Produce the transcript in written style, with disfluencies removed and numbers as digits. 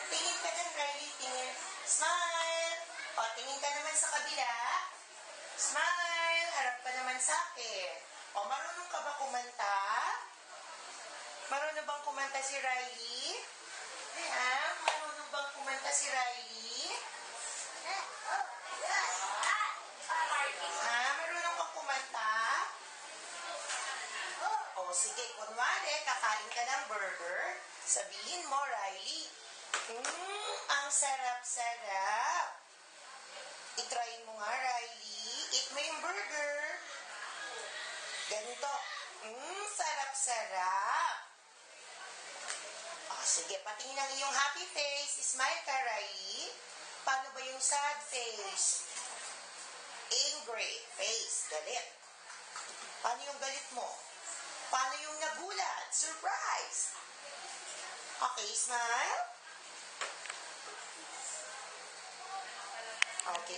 Tingin ka dyan, Riley. Tingin. Smile. O, tingin ka naman sa kabila. Smile. Harap ka naman sa akin. O, marunong ka ba kumanta? Marunong bang kumanta si Riley? Ayan. Marunong bang kumanta si Riley? Marunong kang kumanta? O, sige. Kunwari, kakain ka ng burger. Sabihin mo, Riley, ang sarap-sarap. I-try mo nga, Riley. Eat mo yung burger. Ganito. Sarap-sarap. O, sige, patingin ang iyong happy face. Smile ka, Riley. Paano ba yung sad face? Angry face. Galit. Paano yung galit mo? Paano yung nagulat? Surprise. Okay, smile. Okay.